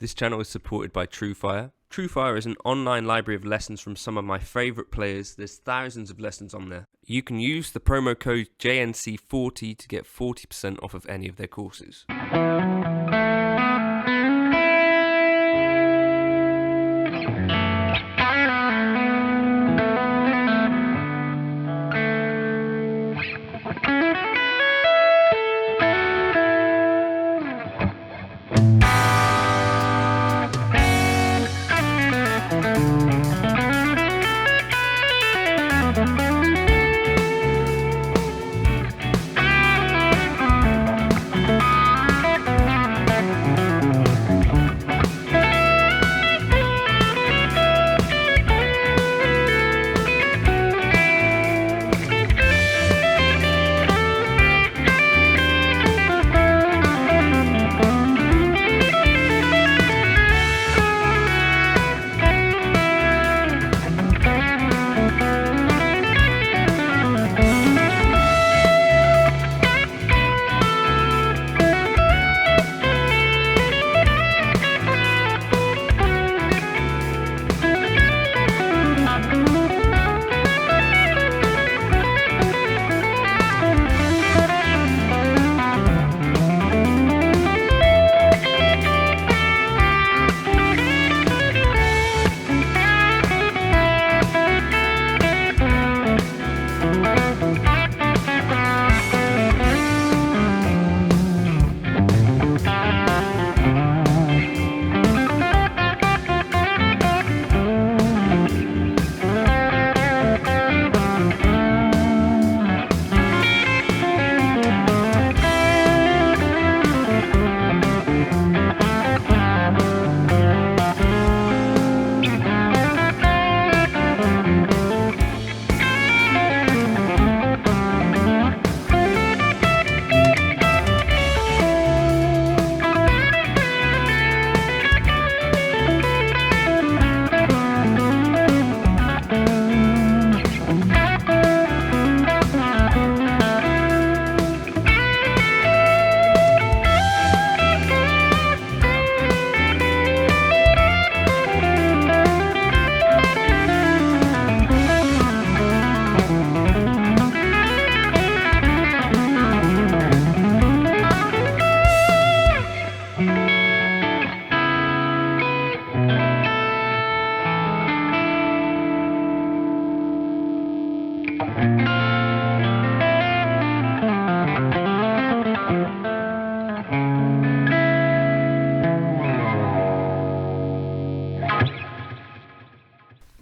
This channel is supported by TrueFire. TrueFire is an online library of lessons from some of my favourite players. There's thousands of lessons on there. You can use the promo code JNC40 to get 40% off of any of their courses.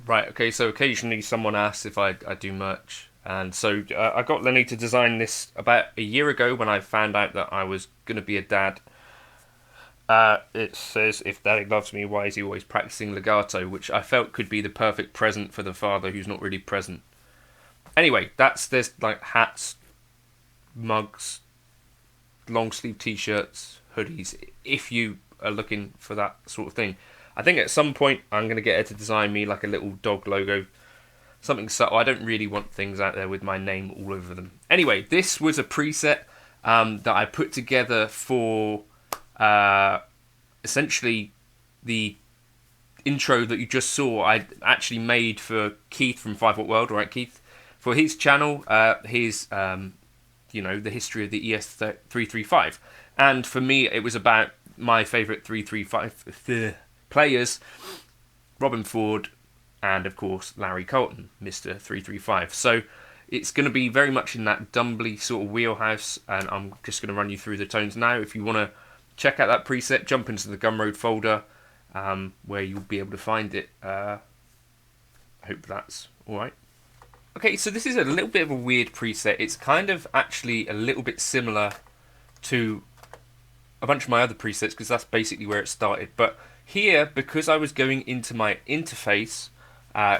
Right, okay, so occasionally someone asks if I do merch, and so I got Lenny to design this about a year ago when I found out that I was going to be a dad. It says, if Daddy loves me, why is he always practicing legato, which I felt could be the perfect present for the father who's not really present. Anyway, there's like hats, mugs, long sleeve t-shirts, hoodies, if you are looking for that sort of thing. I think at some point I'm going to get her to design me like a little dog logo, something subtle. I don't really want things out there with my name all over them. Anyway, this was a preset that I put together for essentially the intro that you just saw. I actually made for Keith from 5 Watt World, right, Keith? For his channel, his the history of the ES335. And for me, it was about my favourite 335 players, Robin Ford, and of course Larry Colton, Mr. 335. So it's going to be very much in that Dumble sort of wheelhouse, and I'm just going to run you through the tones now. If you want to check out that preset, jump into the Gumroad folder, where you'll be able to find it. I hope that's alright. Okay, so this is a little bit of a weird preset. It's kind of actually a little bit similar to a bunch of my other presets, because that's basically where it started. But here, because I was going into my interface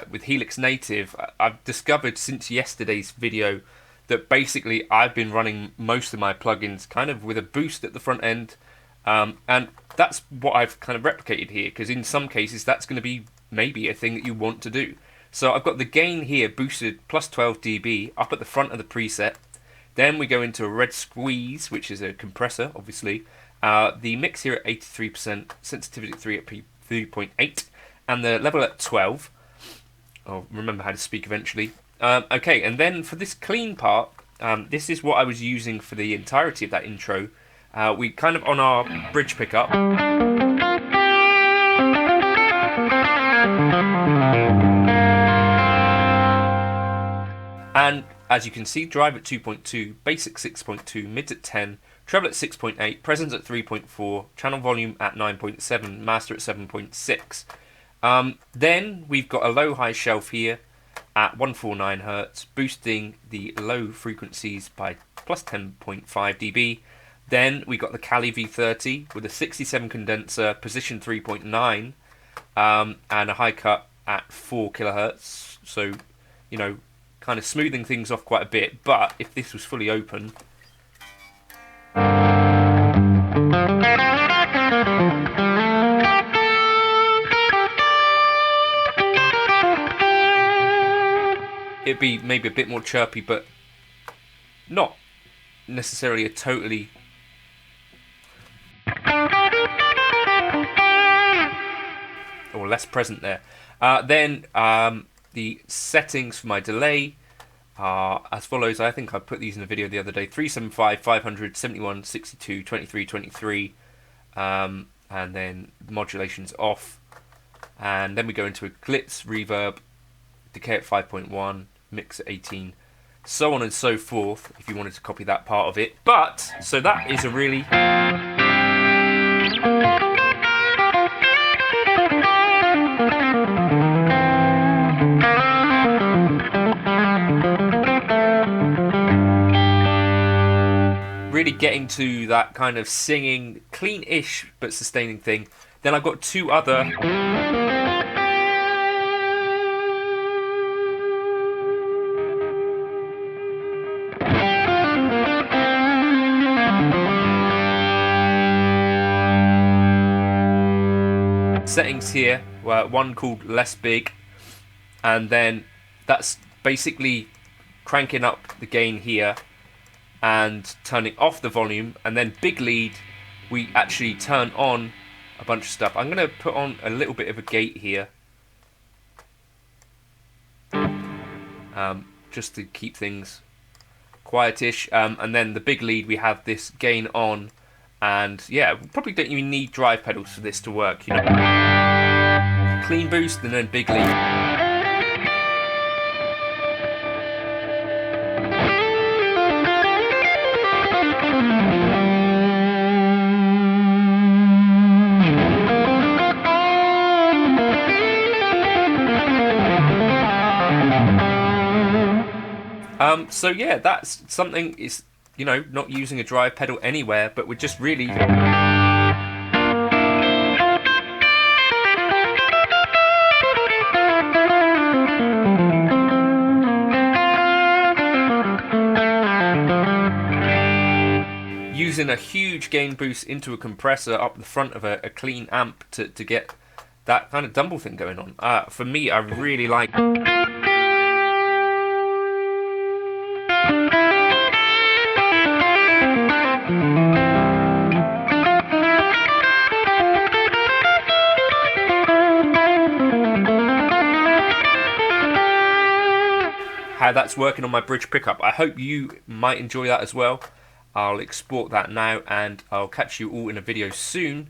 with Helix Native, I've discovered since yesterday's video that basically I've been running most of my plugins kind of with a boost at the front end, and that's what I've kind of replicated here, because in some cases that's going to be maybe a thing that you want to do. So I've got the gain here boosted plus 12 dB up at the front of the preset. Then we go into a red squeeze, which is a compressor, obviously, The mix here at 83%, sensitivity at 3.8, and the level at 12. I'll remember how to speak eventually. Okay, and then for this clean part, this is what I was using for the entirety of that intro. We kind of on our bridge pickup. And as you can see, drive at 2.2, basic 6.2, mids at 10, treble at 6.8, presence at 3.4, channel volume at 9.7, master at 7.6. Then we've got a low-high shelf here at 149 Hz, boosting the low frequencies by plus 10.5 dB. Then we got the Kali V30 with a 67 condenser, position 3.9, and a high cut at 4 kHz. So, you know, kind of smoothing things off quite a bit. But if this was fully open, it'd be maybe a bit more chirpy, but not necessarily a totally or less present there. Then the settings for my delay are as follows. I think I put these in a video the other day: 375, 500, 71, 62, 23, 23, and then modulation's off. And then we go into a glitz, reverb, decay at 5.1, mix at 18, so on and so forth, if you wanted to copy that part of it. But, so that is a really getting to that kind of singing, clean-ish but sustaining thing. Then I've got two other settings here, one called less big, and then that's basically cranking up the gain here and turning off the volume. And then big lead, we actually turn on a bunch of stuff. I'm going to put on a little bit of a gate here, just to keep things quietish. And then the big lead, we have this gain on, and yeah, we probably don't even need drive pedals for this to work, you know. Clean boost and then big lead. So yeah, that's something, is, you know, not using a drive pedal anywhere, but we're just really using a huge gain boost into a compressor up the front of a clean amp to get that kind of Dumble thing going on. For me, I really like how that's working on my bridge pickup. I hope you might enjoy that as well. I'll export that now, and I'll catch you all in a video soon.